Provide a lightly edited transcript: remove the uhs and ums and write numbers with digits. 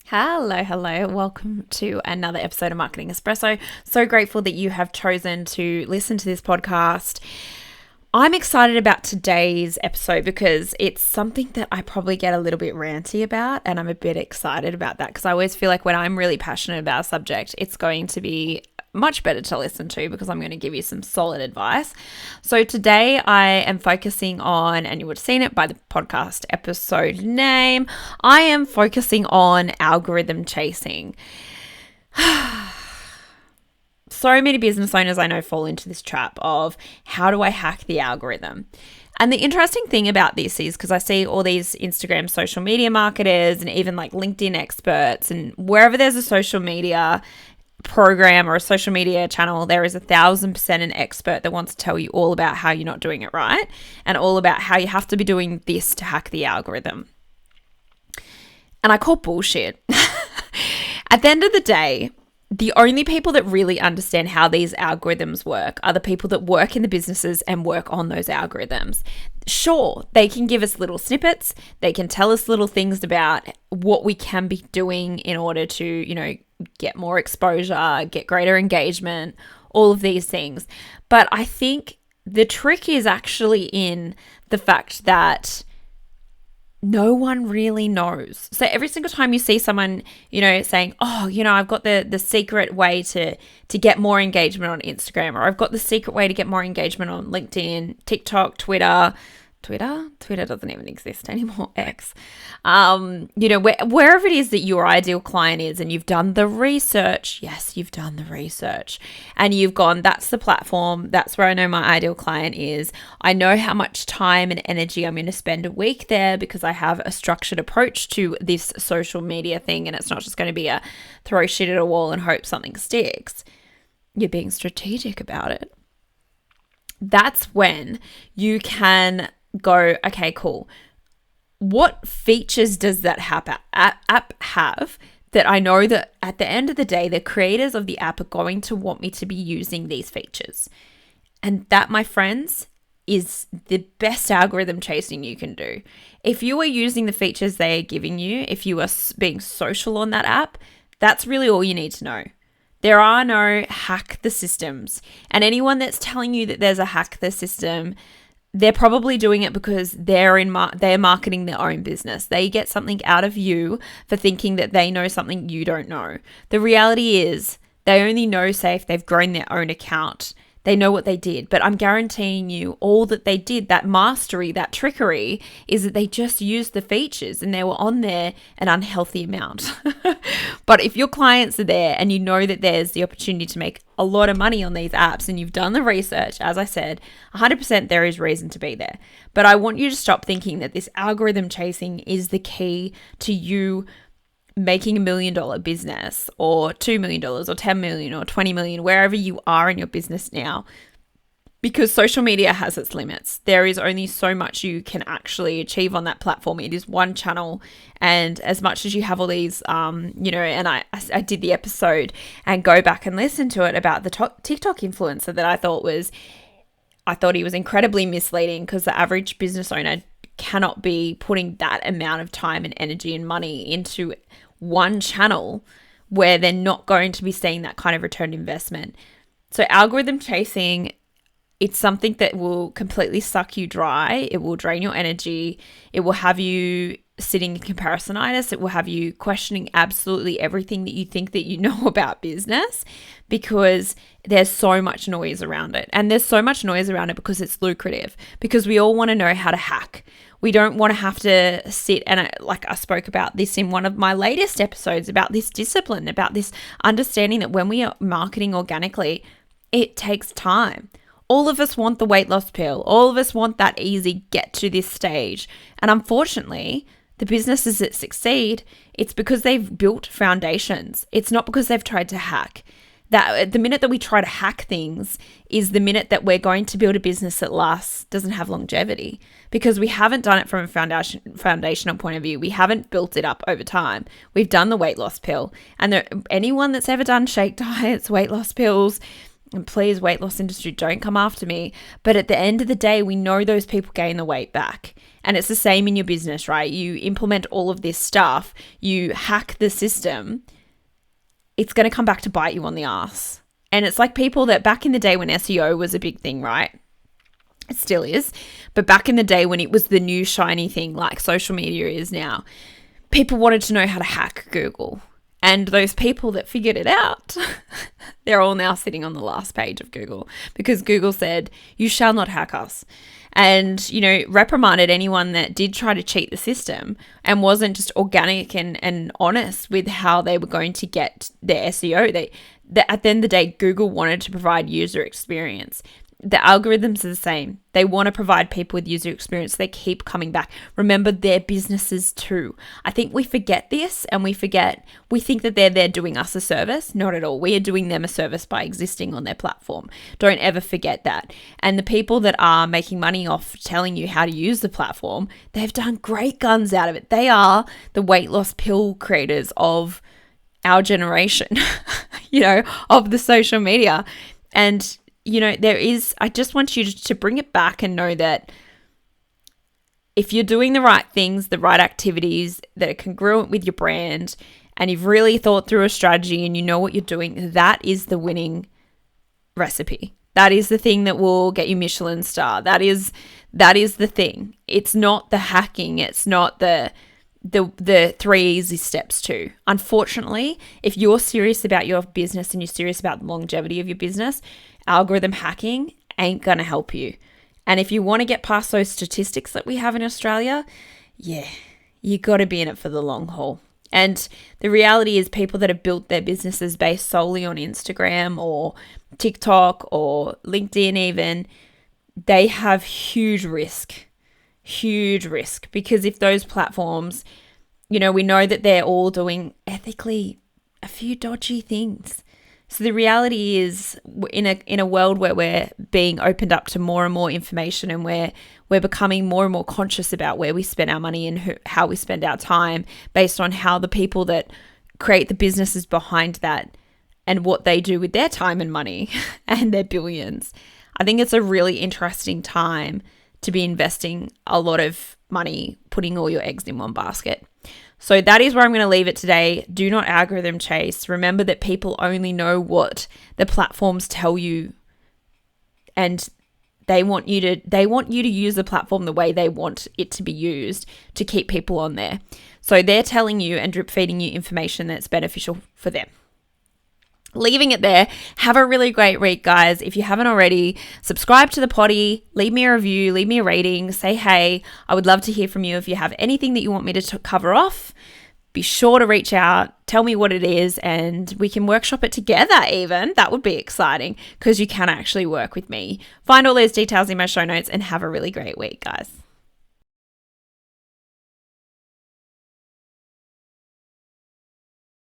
Hello. Welcome to another episode of Marketing Espresso. So grateful that you have chosen to listen to this podcast. I'm excited about today's episode because it's something that I probably get a little bit ranty about, and I'm a bit excited about that because I always feel like when I'm really passionate about a subject, it's going to be much better to listen to because I'm going to give you some solid advice. So today I am focusing on, and you would have seen it by the podcast episode name, I am focusing on algorithm chasing. So many business owners I know fall into this trap of how do I hack the algorithm? And the interesting thing about this is because I see all these Instagram social media marketers and even like LinkedIn experts, and wherever there's a social media program or a social media channel, there is 1,000% an expert that wants to tell you all about how you're not doing it right and all about how you have to be doing this to hack the algorithm. And I call bullshit. At the end of the day, the only people that really understand how these algorithms work are the people that work in the businesses and work on those algorithms. Sure, they can give us little snippets. They can tell us little things about what we can be doing in order to, get more exposure, get greater engagement, all of these things. But I think the trick is actually in the fact that no one really knows. So every single time you see someone, saying, I've got the secret way to get more engagement on Instagram, or I've got the secret way to get more engagement on LinkedIn, TikTok, Twitter doesn't even exist anymore, X. Wherever it is that your ideal client is and you've done the research, yes, you've done the research and you've gone, that's the platform, that's where I know my ideal client is. I know how much time and energy I'm going to spend a week there because I have a structured approach to this social media thing, and it's not just going to be a throw shit at a wall and hope something sticks. You're being strategic about it. That's when you can go, okay, cool. What features does that app have that I know that at the end of the day, the creators of the app are going to want me to be using these features? And that, my friends, is the best algorithm chasing you can do. If you are using the features they are giving you, if you are being social on that app, that's really all you need to know. There are no hack the systems. And anyone that's telling you that there's a hack the system, they're probably doing it because they're marketing their own business. They get something out of you for thinking that they know something you don't know. The reality is they only know, say, if they've grown their own account, they know what they did. But I'm guaranteeing you all that they did, that mastery, that trickery, is that they just used the features and they were on there an unhealthy amount. But if your clients are there and you know that there's the opportunity to make a lot of money on these apps and you've done the research, as I said, 100% there is reason to be there. But I want you to stop thinking that this algorithm chasing is the key to you making $1 million business or $2 million or 10 million or 20 million, wherever you are in your business now, because social media has its limits. There is only so much you can actually achieve on that platform. It is one channel. And as much as you have all these, and I did the episode and go back and listen to it about the TikTok influencer that I thought he was incredibly misleading, because the average business owner cannot be putting that amount of time and energy and money into one channel where they're not going to be seeing that kind of return investment. So algorithm chasing, it's something that will completely suck you dry. It will drain your energy. It will have you sitting in comparisonitis. It will have you questioning absolutely everything that you think that you know about business, because there's so much noise around it. And there's so much noise around it because it's lucrative, because we all want to know how to hack. We don't want to have to sit and I spoke about this in one of my latest episodes about this discipline, about this understanding that when we are marketing organically, it takes time. All of us want the weight loss pill. All of us want that easy get to this stage. And unfortunately, the businesses that succeed, it's because they've built foundations. It's not because they've tried to hack. That the minute that we try to hack things is the minute that we're going to build a business that lasts, doesn't have longevity, because we haven't done it from a foundational point of view. We haven't built it up over time. We've done the weight loss pill, and anyone that's ever done shake diets, weight loss pills, And please, weight loss industry, don't come after me. But at the end of the day, we know those people gain the weight back. And it's the same in your business, right? You implement all of this stuff, you hack the system, it's going to come back to bite you on the ass. And it's like people that back in the day when SEO was a big thing, right? It still is. But back in the day when it was the new shiny thing like social media is now, people wanted to know how to hack Google. And those people that figured it out, they're all now sitting on the last page of Google because Google said, you shall not hack us. And, reprimanded anyone that did try to cheat the system and wasn't just organic and honest with how they were going to get their SEO. At the end of the day, Google wanted to provide user experience. The algorithms are the same. They want to provide people with user experience. They keep coming back. Remember, their businesses too. I think we forget this and we think that they're there doing us a service. Not at all. We are doing them a service by existing on their platform. Don't ever forget that. And the people that are making money off telling you how to use the platform, they've done great guns out of it. They are the weight loss pill creators of our generation, of the social media. And I just want you to bring it back and know that if you're doing the right things, the right activities that are congruent with your brand, and you've really thought through a strategy and you know what you're doing, that is the winning recipe. That is the thing that will get you Michelin star. That is the thing. It's not the hacking. It's not the 3 easy steps too. Unfortunately, if you're serious about your business and you're serious about the longevity of your business, algorithm hacking ain't going to help you. And if you want to get past those statistics that we have in Australia, you got to be in it for the long haul. And the reality is people that have built their businesses based solely on Instagram or TikTok or LinkedIn even, they have huge risk because if those platforms, we know that they're all doing ethically a few dodgy things. So the reality is in a world where we're being opened up to more and more information and we're becoming more and more conscious about where we spend our money and how we spend our time based on how the people that create the businesses behind that and what they do with their time and money and their billions. I think it's a really interesting time to be investing a lot of money, putting all your eggs in one basket. So that is where I'm going to leave it today. Do not algorithm chase. Remember that people only know what the platforms tell you, and they want you to use the platform the way they want it to be used to keep people on there. So they're telling you and drip feeding you information that's beneficial for them. Leaving it there. Have a really great week, guys. If you haven't already, subscribe to the potty, leave me a review, leave me a rating, say hey. I would love to hear from you. If you have anything that you want me to cover off, be sure to reach out, tell me what it is, and we can workshop it together even. That would be exciting because you can actually work with me. Find all those details in my show notes and have a really great week, guys.